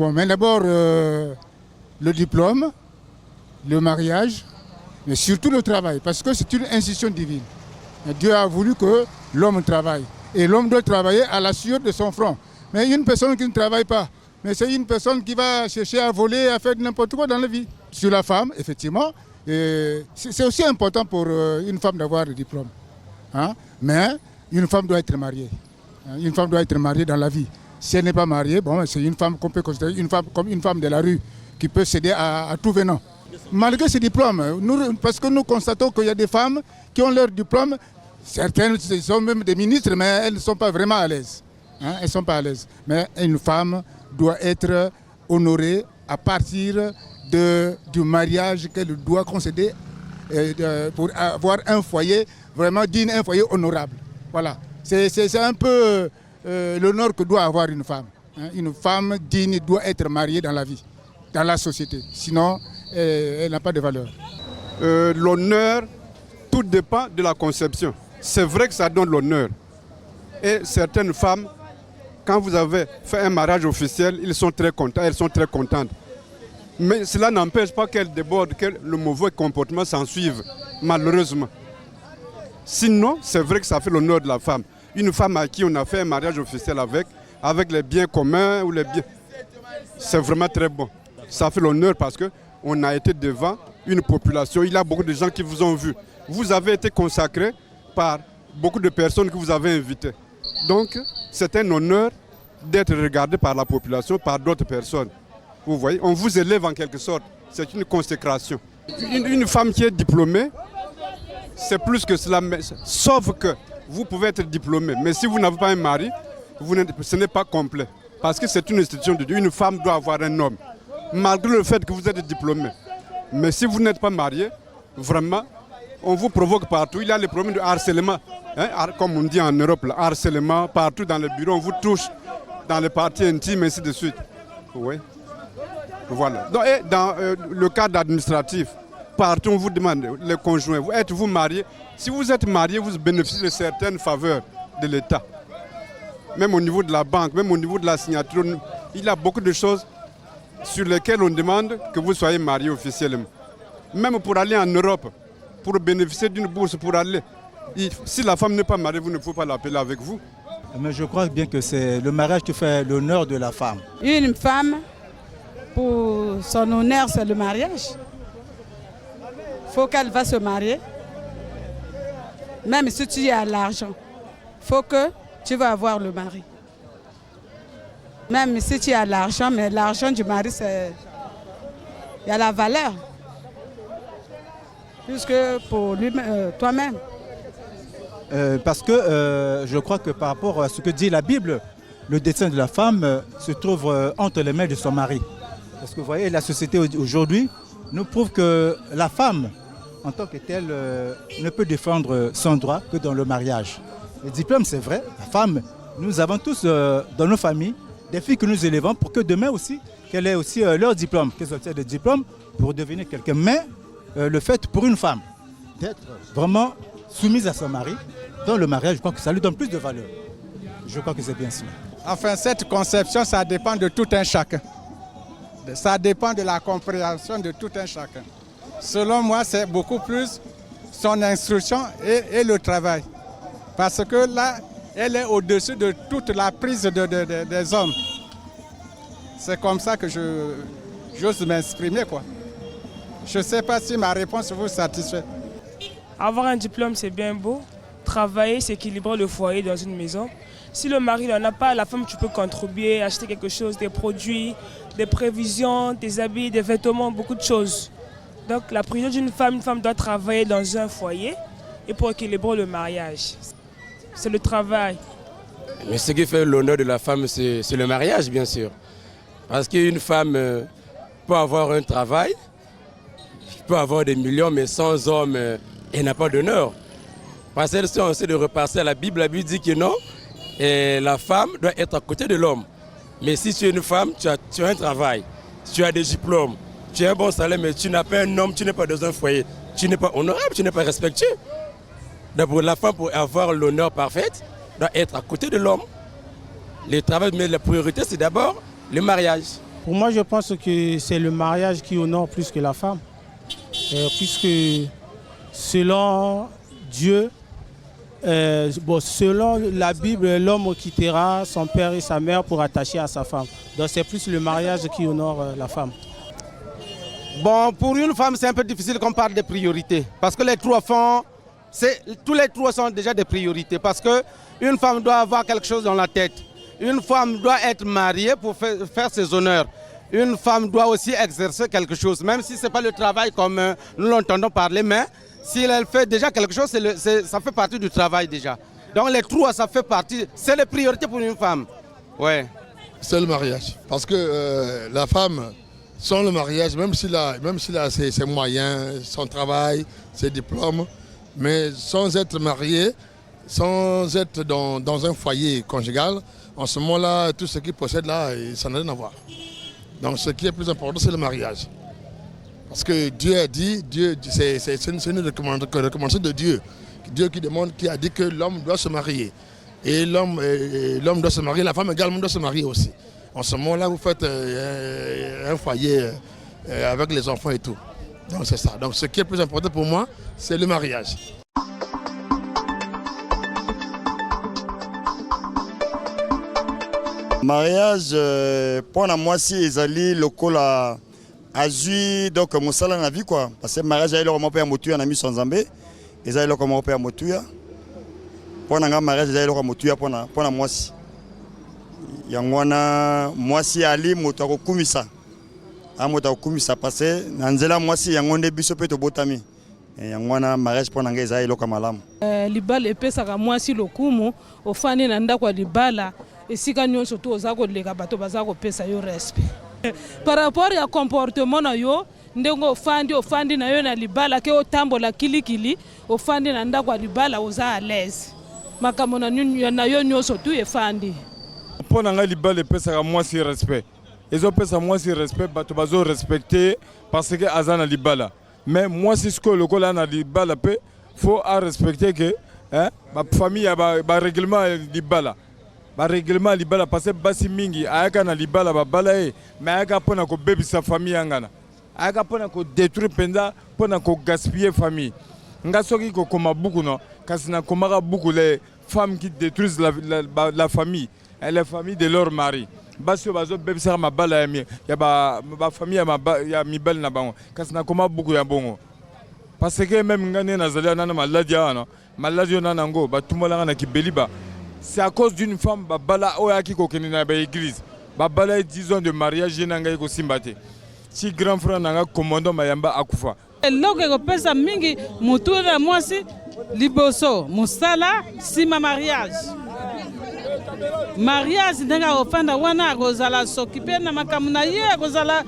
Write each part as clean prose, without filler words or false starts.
Bon, mais d'abord, le diplôme, le mariage, mais surtout le travail, parce que c'est une institution divine. Et Dieu a voulu que l'homme travaille. Et l'homme doit travailler à la sueur de son front. Mais une personne qui ne travaille pas, mais c'est une personne qui va chercher à voler, à faire n'importe quoi dans la vie. Sur la femme, effectivement, c'est aussi important pour une femme d'avoir le diplôme. Hein? Mais une femme doit être mariée. Une femme doit être mariée dans la vie. Si elle n'est pas mariée, bon, c'est une femme qu'on peut considérer une femme comme une femme de la rue qui peut céder à tout venant. Malgré ces diplômes, parce que nous constatons qu'il y a des femmes qui ont leur diplôme, certaines sont même des ministres, mais elles ne sont pas vraiment à l'aise. Hein, elles ne sont pas à l'aise. Mais une femme doit être honorée à partir du mariage qu'elle doit concéder pour avoir un foyer vraiment digne, un foyer honorable. Voilà. C'est un peu l'honneur que doit avoir une femme. Hein. Une femme digne doit être mariée dans la vie, dans la société. Sinon, elle n'a pas de valeur. L'honneur, tout dépend de la conception. C'est vrai que ça donne l'honneur. Et certaines femmes, quand vous avez fait un mariage officiel, elles sont très contentes. Mais cela n'empêche pas qu'elles débordent, que le mauvais comportement s'en suive, malheureusement. Sinon, c'est vrai que ça fait l'honneur de la femme. Une femme à qui on a fait un mariage officiel avec les biens communs ou les biens, c'est vraiment très bon. Ça fait l'honneur parce qu'on a été devant une population. Il y a beaucoup de gens qui vous ont vu. Vous avez été consacré par beaucoup de personnes que vous avez invitées. Donc, c'est un honneur d'être regardé par la population, par d'autres personnes. Vous voyez, on vous élève en quelque sorte. C'est une consécration. Une femme qui est diplômée, c'est plus que cela. Sauf que vous pouvez être diplômé, mais si vous n'avez pas un mari, ce n'est pas complet. Parce que c'est une institution de Dieu. Une femme doit avoir un homme, malgré le fait que vous êtes diplômé. Mais si vous n'êtes pas marié, vraiment, on vous provoque partout. Il y a les problèmes de harcèlement, hein, comme on dit en Europe, le harcèlement, partout dans les bureaux, on vous touche dans les parties intimes, ainsi de suite. Oui. Voilà. Donc, et dans le cadre administratif, partout on vous demande, les conjoints, êtes-vous marié? Si vous êtes marié, vous bénéficiez de certaines faveurs de l'État. Même au niveau de la banque, même au niveau de la signature, il y a beaucoup de choses sur lesquelles on demande que vous soyez marié officiellement. Même pour aller en Europe, pour bénéficier d'une bourse, pour aller. Si la femme n'est pas mariée, vous ne pouvez pas l'appeler avec vous. Mais je crois bien que c'est le mariage qui fait l'honneur de la femme. Une femme, pour son honneur, c'est le mariage. Il faut qu'elle va se marier. Même si tu as l'argent, il faut que tu vas avoir le mari. Même si tu as l'argent, mais l'argent du mari, il y a la valeur. Plus que pour lui, toi-même. Parce que je crois que par rapport à ce que dit la Bible, le destin de la femme se trouve entre les mains de son mari. Parce que vous voyez, la société aujourd'hui nous prouve que la femme, en tant que telle, ne peut défendre son droit que dans le mariage. Le diplôme, c'est vrai, la femme, nous avons tous dans nos familles des filles que nous élevons pour que demain aussi, qu'elles aient aussi leur diplôme, qu'elles obtiennent des diplômes pour devenir quelqu'un. Mais le fait pour une femme d'être vraiment soumise à son mari, dans le mariage, je crois que ça lui donne plus de valeur. Je crois que c'est bien cela. Enfin, cette conception, ça dépend de tout un chacun. Ça dépend de la compréhension de tout un chacun. Selon moi, c'est beaucoup plus son instruction et le travail. Parce que là, elle est au-dessus de toute la prise des hommes. C'est comme ça que j'ose m'exprimer, quoi. Je ne sais pas si ma réponse vous satisfait. Avoir un diplôme, c'est bien beau. Travailler, c'est équilibrer le foyer dans une maison. Si le mari n'en a pas, la femme, tu peux contribuer, acheter quelque chose, des produits, des prévisions, des habits, des vêtements, beaucoup de choses. Donc la priorité d'une femme, une femme doit travailler dans un foyer et pour équilibrer le mariage. C'est le travail. Mais ce qui fait l'honneur de la femme, c'est le mariage, bien sûr. Parce qu'une femme peut avoir un travail, peut avoir des millions, mais sans homme, elle n'a pas d'honneur. Parce que si on essaie de repasser à la Bible dit que non, et la femme doit être à côté de l'homme. Mais si tu es une femme, tu as un travail, tu as des diplômes, tu as un bon salaire, mais tu n'as pas un homme, tu n'es pas dans un foyer, tu n'es pas honorable, tu n'es pas respectueux. D'abord, la femme, pour avoir l'honneur parfait, doit être à côté de l'homme. Le travail, mais la priorité, c'est d'abord le mariage. Pour moi, je pense que c'est le mariage qui honore plus que la femme. Puisque selon Dieu, selon la Bible, l'homme quittera son père et sa mère pour attacher à sa femme. Donc c'est plus le mariage qui honore la femme. Bon, pour une femme, c'est un peu difficile qu'on parle de priorités. Parce que les trois fonds, tous les trois sont déjà des priorités. Parce qu'une femme doit avoir quelque chose dans la tête. Une femme doit être mariée pour faire ses honneurs. Une femme doit aussi exercer quelque chose, même si ce n'est pas le travail comme nous l'entendons parler, mais si elle fait déjà quelque chose, ça fait partie du travail déjà. Donc les trois, ça fait partie, c'est les priorités pour une femme. Ouais. C'est le mariage. Parce que la femme, sans le mariage, même s'il a ses moyens, son travail, ses diplômes, mais sans être marié, sans être dans un foyer conjugal, en ce moment-là, tout ce qu'il possède là, ça n'a rien à voir. Donc ce qui est plus important, c'est le mariage. Parce que Dieu a dit, c'est une recommandation de Dieu. Dieu qui a dit que l'homme doit se marier. Et l'homme doit se marier, la femme également doit se marier aussi. En ce moment-là, vous faites un foyer avec les enfants et tout. Donc c'est ça. Donc ce qui est plus important pour moi, c'est le mariage. Mariage, pour moi, si ezali lokola azui donc musala na vie quoi. Parce que mariage est le moment pour motuya na mission Nzambe, ezali le moment pour motuya. Pour nga mariage ezali le motuya pour na mwasi. Yangwana mwasi ali moto akokumisa. Amoto akokumisa parce que na nzela mwasi yangonde biso pe to botami. Yangwana mariage pour nga ezali le kamalamu. Libala epesaka mwasi lokumu ofani na ndako libala. Et si nous sommes respect. Par rapport au comportement, nous fandi na yo na libala ke otambola kilikili ofandi na ndako libala oza à l'aise. Makamona na yo nyoso tu efandi. Pona nga libala pesa moi si respect. Ezo pesa moi si respect bato bazo respecter parce que azana libala. Mais moi si sko lokola na libala pe faut à respecter que ma famille ba règlement libala. Ba règlement libala parce que basi mingi ayaka na libala ba balaye mais ayaka pona ko bebisa famille yangana ayaka pona ko détruire penda pona ko gaspiller famille nga soki ko koma buku no kasi na komaka buku les femmes qui détruisent la famille et les familles de leur mari basi bazo bebisa ma bala ya ba famille ya mibel na bango kasi na koma buku ya bongo parce que même ngane na zalia na maladi ana maladi na nango ba tumola na kibeliba. C'est à cause d'une femme babala oyaki ko kenina ba église. Babala 10 ans de mariage nanga ko simbate. Si grand frère nanga commandant mayamba akufa. Eloko ko pesa mingi mutu na mwasi liboso musala sima mariage. Mariage nanga ofanda wana kozala s'occuper na makamuna ye kozala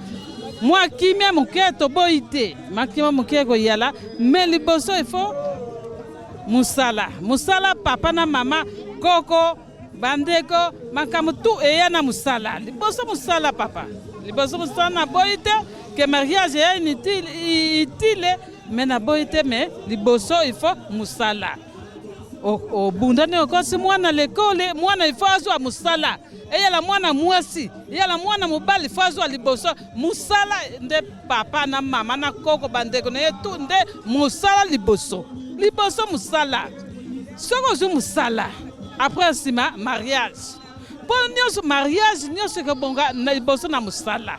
moi kimia muketo boite. Makima mukeko yala mais liboso il faut musala papa na mama koko bandeko makamutu eya na musala liboso musala papa liboso musala na boite que mariage est inutile mais na boite mais liboso il faut musala o bundane okosi mwana lekole mwana il faut azwa musala eya la mwana mwasi eya la mwana mobali il faut azwa liboso musala nde papa na mama na koko bandeko na yetu nde musala liboso musala soko zu musala après sima mariage pour nous mariage nous ce que bonga na liboso na musala